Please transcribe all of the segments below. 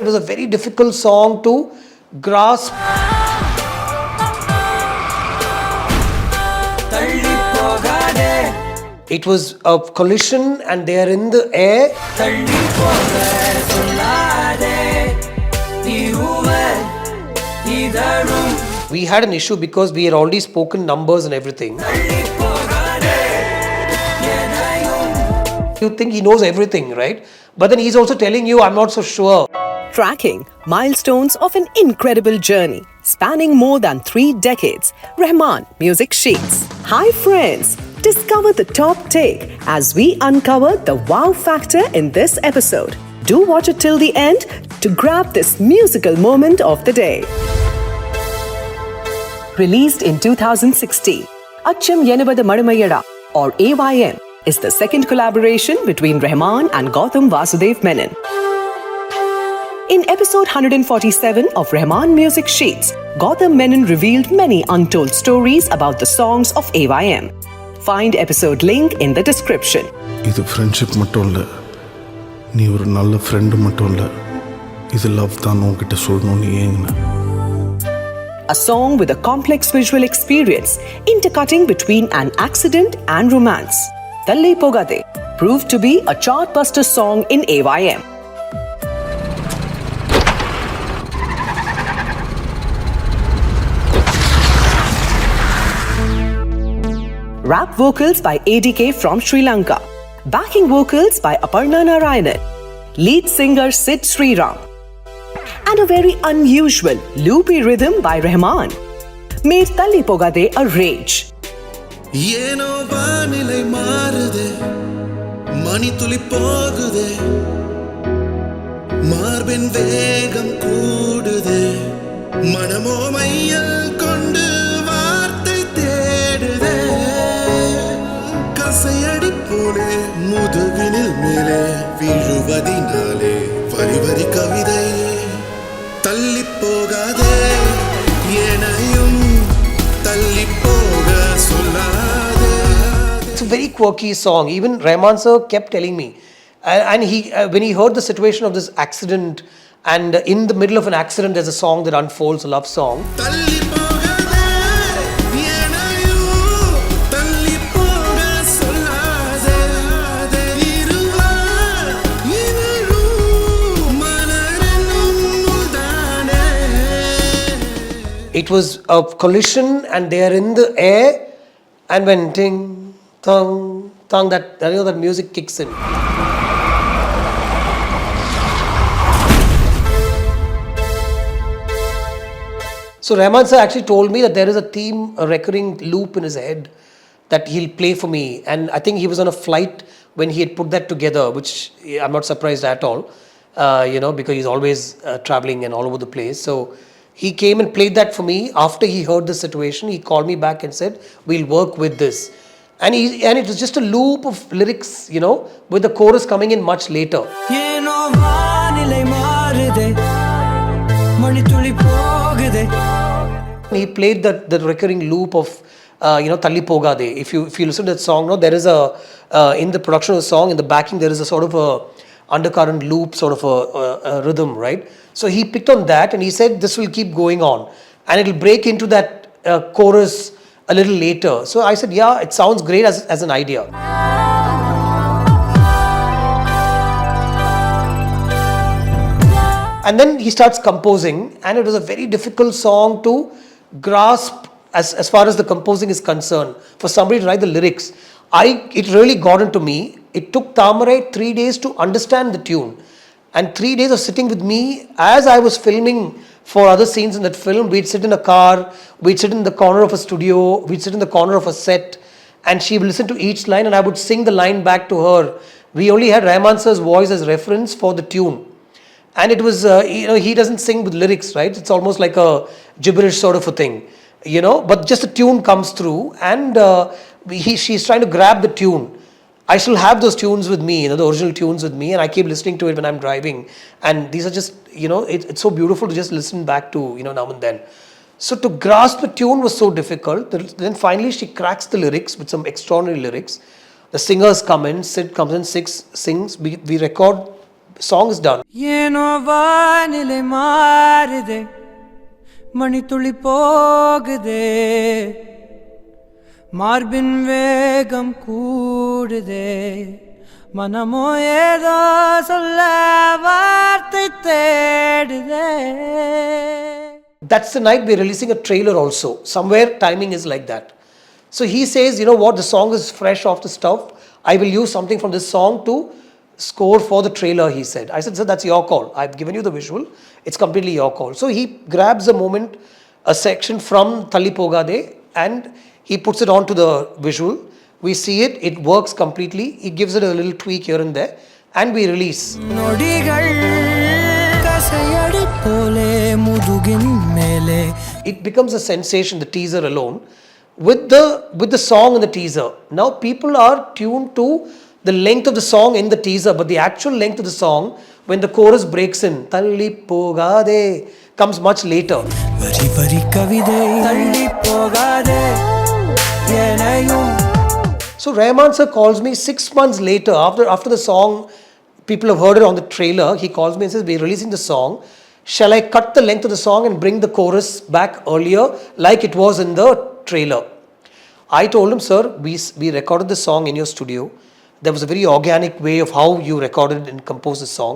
was a very difficult song to grasp. It was a collision and they are in the air. We had an issue because we had already spoken numbers and everything. You think he knows everything, right? But then he's also telling you, I'm not so sure. Tracking milestones of an incredible journey spanning more than 3 decades. Rahman Music Sheets. Hi friends, discover the top take as we uncover the wow factor in this episode. Do watch it till the end to grab this musical moment of the day. Released in 2016, Achcham Yenbadhu Madamaiyada or AYM is the second collaboration between Rahman and Gautham Vasudev Menon. In episode 147 of Rahman Music Sheets, Gautham Menon revealed many untold stories about the songs of AYM. Find episode link in the description. இது friendship மட்டும் இல்ல, நீ ஒரு நல்ல friend மட்டும் இல்ல, இது love தான் உன்கிட்ட சொல்லணும்னு ஏங்கின. A song with a complex visual experience intercutting between an accident and romance. Thalli Pogathey proved to be a chartbuster song in AYM. Rap vocals by ADK from Sri Lanka. Backing vocals by Aparna Narayanan. Lead singer Sid Sriram. And a very unusual loopy rhythm by Rahman made Thalli Pogathey a rage. ஏனோ வானிலை மாறுதே, மணி துளி போகுதே, மார்பின் வேகம் கூடுதே, மனமோ மையல் கொண்டு வார்த்தை தேடுதே, கசையடி போலே முதுகினில் மேலே விழுவதினாலே வரி வரி கவிதை தள்ளி போகாதே, ஏனையும் தள்ளி போக சொல்லாதே. It's a very quirky song. Even Rahman sir kept telling me, and he when he heard the situation of this accident, and in the middle of an accident there's a song that unfolds, a love song. தள்ளி போகாதே, ஏனையும் தள்ளி போக சொல்லாதே, இருவா இவளும் மலரென்னும் முதானே. It was a collision and they are in the air, and when ting thong thong that music kicks in. So Rahman sir actually told me that there is a theme, a recurring loop in his head that he'll play for me, and I think he was on a flight when he had put that together, which I'm not surprised at all, because he's always traveling and all over the place. So he came and played that for me. After he heard the situation, he called me back and said, we'll work with this. And it was just a loop of lyrics, with the chorus coming in much later. He played the recurring loop of, Thalli Pogathey. If you listen to that song, there is in the production of the song, in the backing, there is a sort of a undercurrent loop, sort of a rhythm, right? So he picked on that and he said, this will keep going on. And it'll break into that chorus a little later. So I said, yeah, it sounds great as an idea. And then he starts composing, and it was a very difficult song to grasp as far as the composing is concerned. For somebody to write the lyrics, it really got into me. It took Thamarai 3 days to understand the tune. And 3 days of sitting with me as I was filming for other scenes in that film. We'd sit in a car, we'd sit in the corner of a studio, we'd sit in the corner of a set, and she would listen to each line and I would sing the line back to her. We only had Rahman sir's voice as reference for the tune. And it was, he doesn't sing with lyrics, right? It's almost like a gibberish sort of a thing, but just the tune comes through, and she's trying to grab the tune. I still have those tunes with me, the original tunes with me, and I keep listening to it when I'm driving. And these are just, it's so beautiful to just listen back to, now and then. So to grasp the tune was so difficult. Then finally she cracks the lyrics with some extraordinary lyrics. The singers come in, Sid comes in, sings. We record song is done. ಏನೋ ವಾನಿಲೆ ಮಾರಿದೆ ಮಣಿ ತುಳಿ போகுதே மார்பின் வேகம் கூடுதே மனமோ ஏதோ சொல்ல வார்த்தை தேடுதே. That's the night we're releasing a trailer also. Somewhere timing is like that. So he says, you know what, the song is fresh off the stuff. I will use something from this song to score for the trailer, he said. I said, sir, that's your call. I've given you the visual. It's completely your call. So he grabs a moment, a section from Thalli Pogathey, and he puts it onto the visual. We see it, it works completely. He gives it a little tweak here and there, and we release. It becomes a sensation, the teaser alone, with the song and the teaser. Now people are tuned to the length of the song in the teaser, but the actual length of the song, when the chorus breaks in, Thalli Pogathey, comes much later. So Rahman sir calls me 6 months later, after the song, people have heard it on the trailer, he calls me and says, we're releasing the song. Shall I cut the length of the song and bring the chorus back earlier like it was in the trailer? I told him, sir, we recorded the song in your studio. There was a very organic way of how you recorded and composed the song.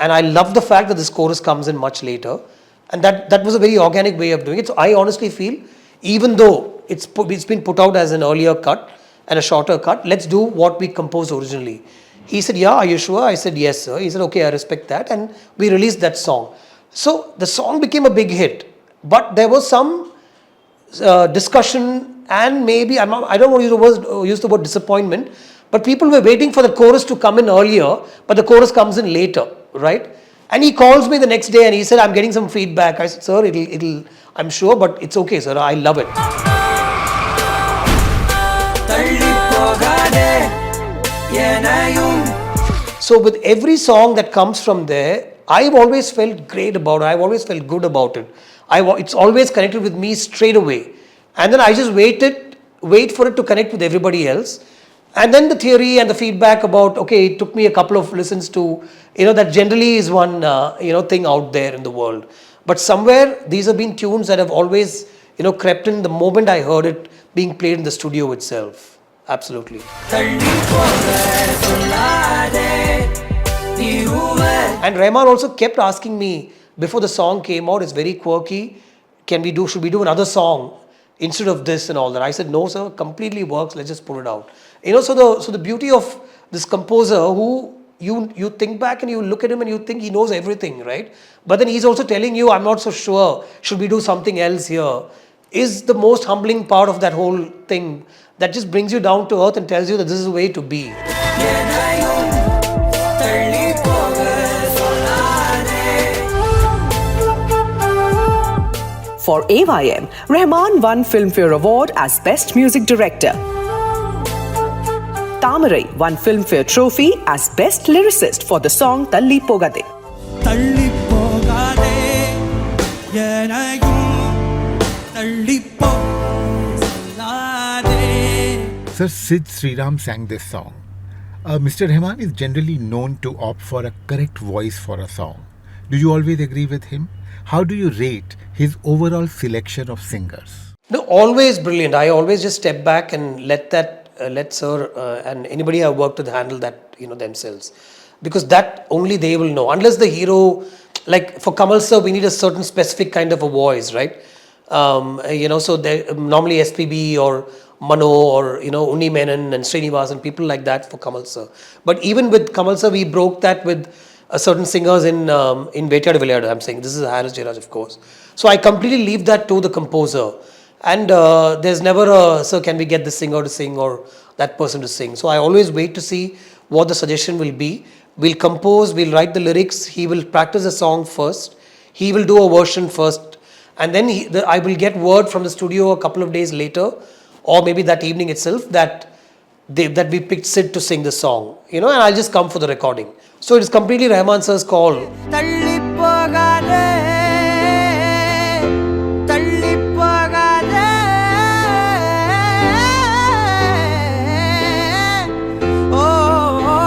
And I love the fact that this chorus comes in much later. And that was a very organic way of doing it. So I honestly feel, even though it's been put out as an earlier cut and a shorter cut, let's do what we composed originally. He said, yeah, are you sure? I said, yes, sir. He said, okay, I respect that. And we released that song. So the song became a big hit. But there was some discussion, and maybe, I don't want to use the word disappointment, but people were waiting for the chorus to come in earlier, but the chorus comes in later, right? And he calls me the next day and he said, I'm getting some feedback. I said, sir, it'll I'm sure, but it's okay, sir. I love it. So with every song that comes from there, I've always felt great about it. I've always felt good about it. It's always connected with me straight away. And then I just wait for it to connect with everybody else. And then the theory and the feedback about, okay, it took me a couple of listens to, that generally is one, thing out there in the world. But somewhere these have been tunes that have always, crept in the moment I heard it being played in the studio itself. Absolutely. And Rahman also kept asking me before the song came out, it's very quirky. Should we do another song instead of this and all that? I said, no, sir, completely works. Let's just put it out. So the beauty of this composer who you think back and you look at him and you think he knows everything, right? But then he's also telling you, I'm not so sure. Should we do something else here? Is the most humbling part of that whole thing that just brings you down to earth and tells you that this is the way to be. For AYM, Rahman won Filmfare Award as Best Music Director. Thamarai won Filmfare Trophy as Best Lyricist for the song Thalli Pogathey. Thalli Pogathey, Thalli Pogathey. Sir, Sid Sriram sang this song. Mr. Rahman is generally known to opt for a correct voice for a song. Do you always agree with him? How do you rate his overall selection of singers? No, always brilliant. I always just step back and let sir and anybody I've worked with handle that, themselves. Because that only they will know. Unless the hero, like for Kamal sir, we need a certain specific kind of a voice, right? So normally SPB or Mano or, Unni Menon and Srinivas and people like that for Kamal sir. But even with Kamal sir, we broke that with certain singers in Vetiyadu Vilayadu. I'm saying this is Harris Jairaj, of course. So I completely leave that to the composer. And there's never sir, can we get this singer to sing or that person to sing? So I always wait to see what the suggestion will be. We'll compose, we'll write the lyrics. He will practice the song first. He will do a version first. And then I will get word from the studio a couple of days later, or maybe that evening itself, that we picked Sid to sing the song. And I'll just come for the recording. So it's completely Rahman sir's call. Thalli Pogathey, Thalli Pogathey. Oh, oh,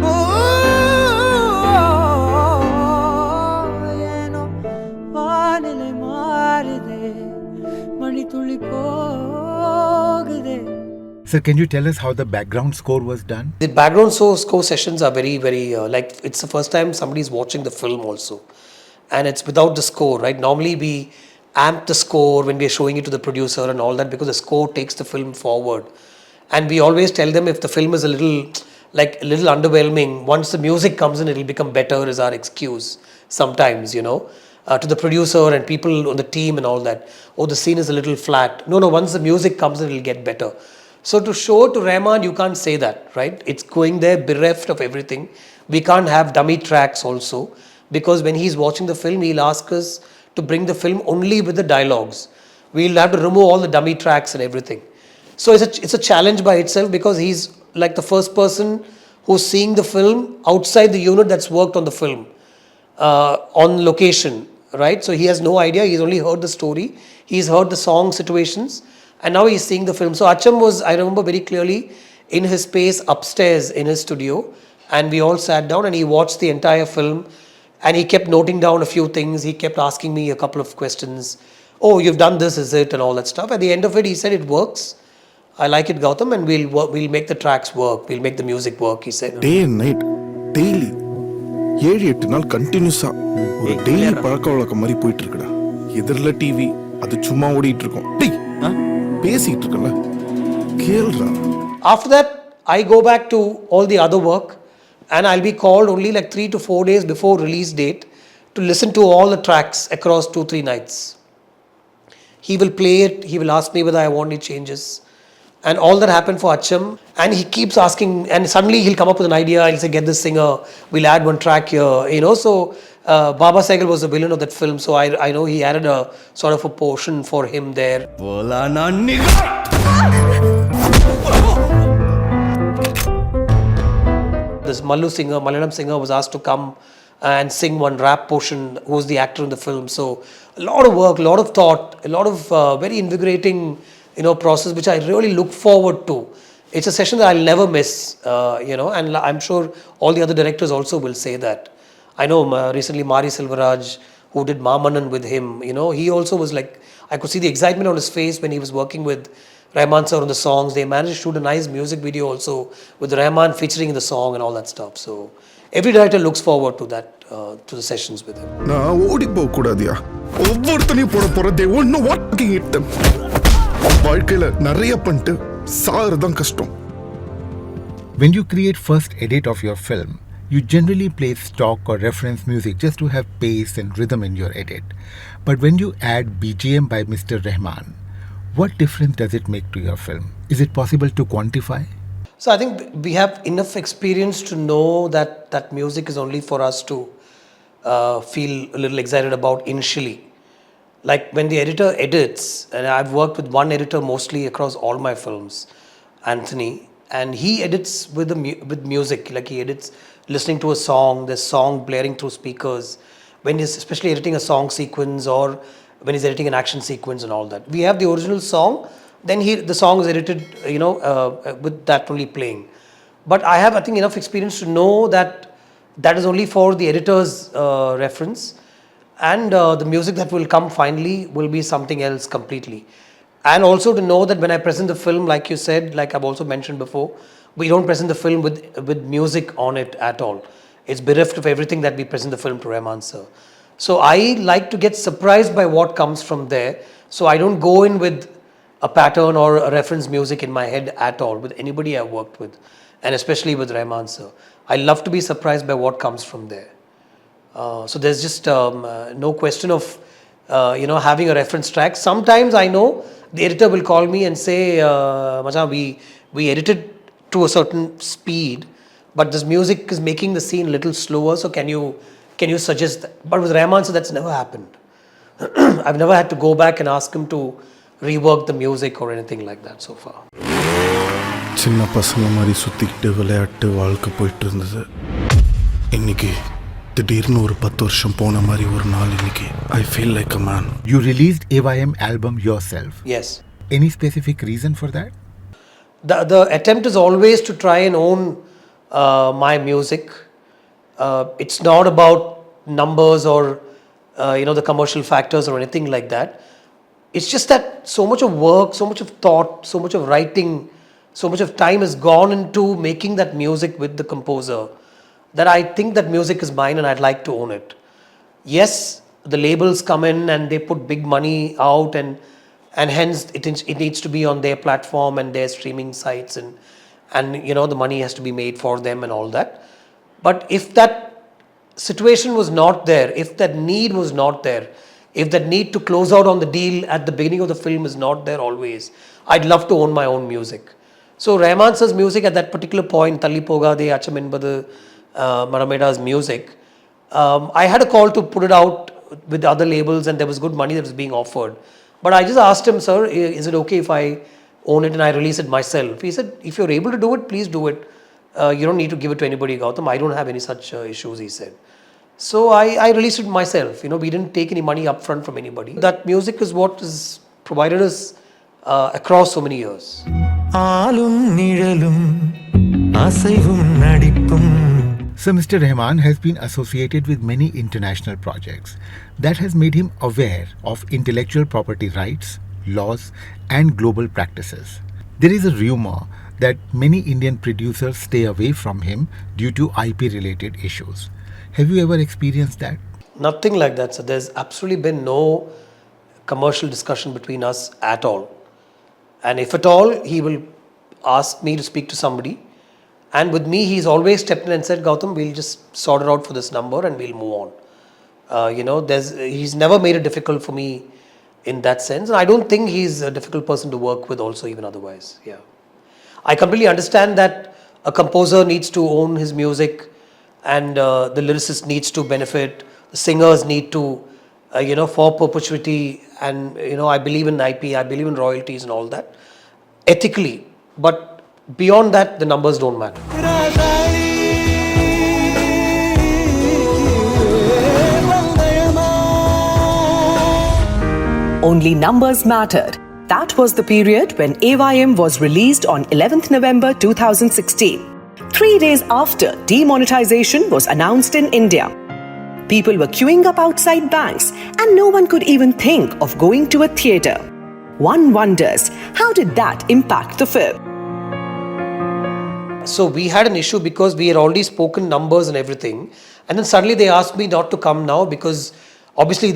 oh, oh. So can you tell us how the background score was done? The background score sessions are very, very, like, it's the first time somebody's watching the film also. And it's without the score, right? Normally we amp the score when we're showing it to the producer and all that, because the score takes the film forward. And we always tell them if the film is a little underwhelming, once the music comes in, it'll become better, is our excuse sometimes, to the producer and people on the team and all that. Oh, the scene is a little flat. No, once the music comes in, it'll get better. So to show to Rahman, you can't say that, right? It's going there bereft of everything. We can't have dummy tracks also, because when he's watching the film, he'll ask us to bring the film only with the dialogues. We'll have to remove all the dummy tracks and everything. So it's a challenge by itself, because he's like the first person who's seeing the film outside the unit that's worked on the film, on location, right? So he has no idea. He's only heard the story. He's heard the song situations, and now he's seeing the film. So Achcham was, I remember very clearly, in his space upstairs in his studio, and we all sat down and he watched the entire film, and he kept noting down a few things. He kept asking me a couple of questions. Oh, you've done this, is it? And all that stuff. At the end of it, he said, it works. I like it, Gautham, and we'll make the tracks work. We'll make the music work, he said. Day and night, daily. 7-8 நாள் கண்டினியூஸா ஒரு daily பழக்க வழக்கம் மாதிரி போயிட்டு இருக்குடா. எதிரில் TV, அது சும்மா ஓடிட்டு இருக்கும். டேய் பேசிட்டு இருக்கல கேளுடா. After that, I go back to all the other work, and I'll be called only like 3 to 4 days before release date to listen to all the tracks across 2-3 nights. He will play it. He will ask me whether I want any changes. And all that happened for Achcham, and he keeps asking, and suddenly he'll come up with an idea. He'll say, get this singer, we'll add one track here, so Baba Sehgal was the villain of that film, so I know he added a sort of a portion for him there. This Malayalam singer was asked to come and sing one rap portion, who was the actor in the film. So a lot of work, a lot of thought, a lot of very invigorating process, which I really look forward to. It's a session that I'll never miss, and I'm sure all the other directors also will say that. I know recently Mari Selvaraj, who did Mamanan with him, he also was like, I could see the excitement on his face when he was working with Rahman sir on the songs. They managed to shoot a nice music video also with Rahman featuring in the song and all that stuff. So every director looks forward to that, to the sessions with him. நான் ஓடி போக கூடாதியா. ஒவ்வொருத்தனையும் போட they won't know what to eat them. வாழ்க்கையில நிறைய பண்ணிட்டு சாகிறதான் கஷ்டம். When you create first edit of your film, you generally play stock or reference music just to have pace and rhythm in your edit. But when you add BGM by Mr. Rahman, what difference does it make to your film? Is it possible to quantify? So I think we have enough experience to know that that music is only for us to feel a little excited about initially. Like when the editor edits, and I've worked with one editor mostly across all my films, Anthony, and he edits with music. Like he edits listening to a song, the song blaring through speakers, when he's especially editing a song sequence or when he's editing an action sequence and all that. We have the original song, then the song is edited, with that only playing. But I have, I think, enough experience to know that that is only for the editor's reference. And the music that will come finally will be something else completely. And also to know that when I present the film, like you said, like I've also mentioned before, we don't present the film with music on it at all. It's bereft of everything that we present the film to Rahman sir. So I like to get surprised by what comes from there. So I don't go in with a pattern or a reference music in my head at all with anybody I've worked with, and especially with Rahman sir. I love to be surprised by what comes from there. So there's just no question of having a reference track. Sometimes I know the editor will call me and say, Macha, we edited to a certain speed, but this music is making the scene a little slower, so can you suggest that? But with Rahman sir, that's never happened. I've never had to go back and ask him to rework the music or anything like that so far. சின்ன பசங்க மாதிரி சுத்திக்கிட்டு விளையாட்டு வாழ்க்கை போயிட்டு இருந்தது. இன்னைக்கு திடீர்னு ஒரு 10 வருஷம் போன மாதிரி ஒரு நாள் இன்னைக்கு. I feel like a man. You released AYM album yourself. Yes. Any specific reason for that? The attempt is always to try and own my music. It's not about numbers or the commercial factors or anything like that. It's just that so much of work, so much of thought, so much of writing, so much of time has gone into making that music with the composer that I think that music is mine and I'd like to own it. Yes, the labels come in and they put big money out, and hence it needs to be on their platform and their streaming sites, and the money has to be made for them and all that. But if that situation was not there, if that need was not there, if that need to close out on the deal at the beginning of the film is not there always, I'd love to own my own music. So Rahman sir's music at that particular point, Thalli Pogathey, Achcham Yenbadhu Madamaiyada's music, I had a call to put it out with other labels, and there was good money that was being offered. But I just asked him, sir, is it okay if I own it and I release it myself? He said, if you're able to do it, please do it. You don't need to give it to anybody, Gautham. I don't have any such issues, he said. So I released it myself. We didn't take any money upfront from anybody. That music is what has provided us across so many years. ஆளும் நிழலும் அசைவும் நடிப்பும். So Mr. Rahman has been associated with many international projects. That has made him aware of intellectual property rights, laws, and global practices. There is a rumor that many Indian producers stay away from him due to IP-related issues. Have you ever experienced that? Nothing like that, sir. There's absolutely been no commercial discussion between us at all. And if at all, he will ask me to speak to somebody. And with me, he's always stepped in and said, Gautham, we'll just sort it out for this number and we'll move on. He's never made it difficult for me in that sense. And I don't think he's a difficult person to work with also, even otherwise. Yeah. I completely understand that a composer needs to own his music, and the lyricist needs to benefit. The singers need to, for perpetuity. And, I believe in IP, I believe in royalties and all that. Ethically. But beyond that, the numbers don't matter. Only numbers mattered. That was the period when AYM was released on 11th November 2016. 3 days after demonetization was announced in India. People were queuing up outside banks and no one could even think of going to a theatre. One wonders, how did that impact the film? So we had an issue because we had already spoken numbers and everything, and then suddenly they asked me not to come now because obviously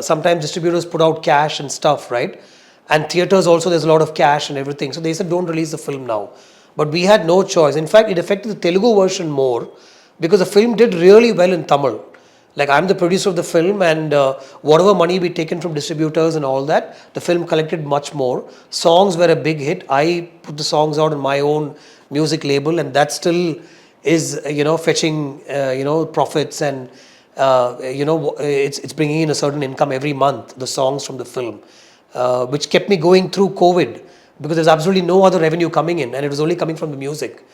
sometimes distributors put out cash and stuff, right? And theatres also, there's a lot of cash and everything. So they said don't release the film now. But we had no choice. In fact, it affected the Telugu version more because the film did really well in Tamil. Like, I'm the producer of the film, and whatever money we taken from distributors and all that, the film collected much more. Songs were a big hit. I put the songs out on my own music label, and that still is, fetching, profits, and, it's bringing in a certain income every month, the songs from the film, which kept me going through COVID because there's absolutely no other revenue coming in, and it was only coming from the music.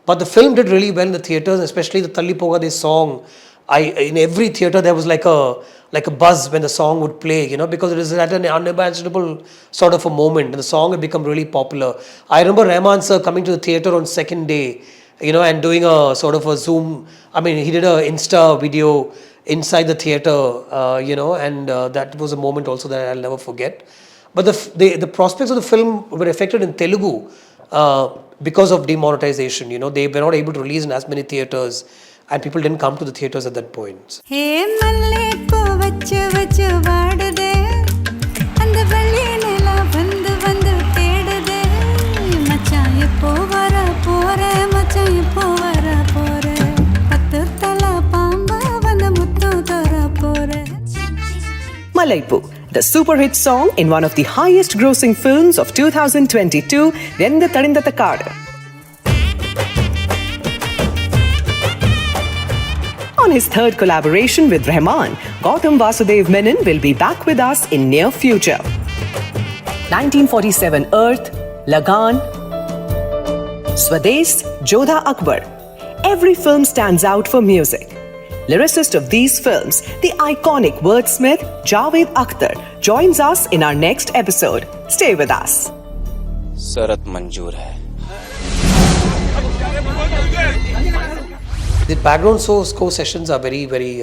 But the film did really well in the theatres, especially the Thalli Pogathey song. In every theatre there was like a buzz when the song would play, because it is at an unimaginable sort of a moment, and the song had become really popular. I remember Rahman sir coming to the theatre on second day, and doing a sort of a Zoom. He did a Insta video inside the theatre, and that was a moment also that I'll never forget. But the prospects of the film were affected in Telugu because of demonetization. They were not able to release in as many theatres, and people didn't come to the theatres at that point. Hey, malle po vachu vachu vadude, and velli nila vandu vandu tedude, machan eppo vara pore, machan eppo vara pore, pattu thala paamba vanda muttu thora pore. Malaipu, the super hit song in one of the highest grossing films of 2022, Rendu Tadindatha Kaadu. On his third collaboration with Rahman, Gautham Vasudev Menon will be back with us in near future. 1947 Earth, Lagan, Swades, Jodha Akbar. Every film stands out for music. Lyricist of these films, the iconic wordsmith Javed Akhtar joins us in our next episode. Stay with us. शरत मंजूर है. The background score sessions are very, very,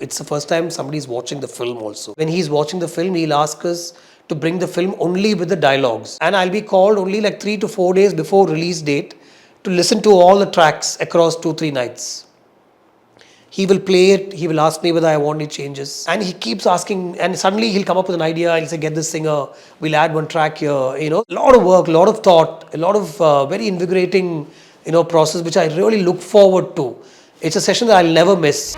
it's the first time somebody is watching the film also. When he's watching the film, he'll ask us to bring the film only with the dialogues. And I'll be called only like 3 to 4 days before release date to listen to all the tracks across 2-3 nights. He will play it, he will ask me whether I want any changes. And he keeps asking, and suddenly he'll come up with an idea, he'll say, get this singer, we'll add one track here. A lot of work, a lot of thought, a lot of very invigorating, process which I really look forward to. It's a session that I'll never miss.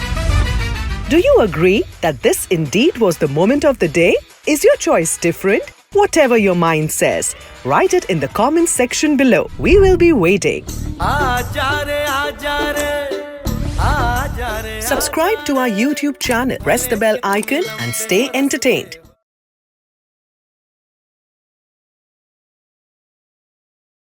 Do you agree that this indeed was the moment of the day? Is your choice different? Whatever your mind says, write it in the comments section below. We will be waiting. Subscribe to our YouTube channel, press the bell icon and stay entertained.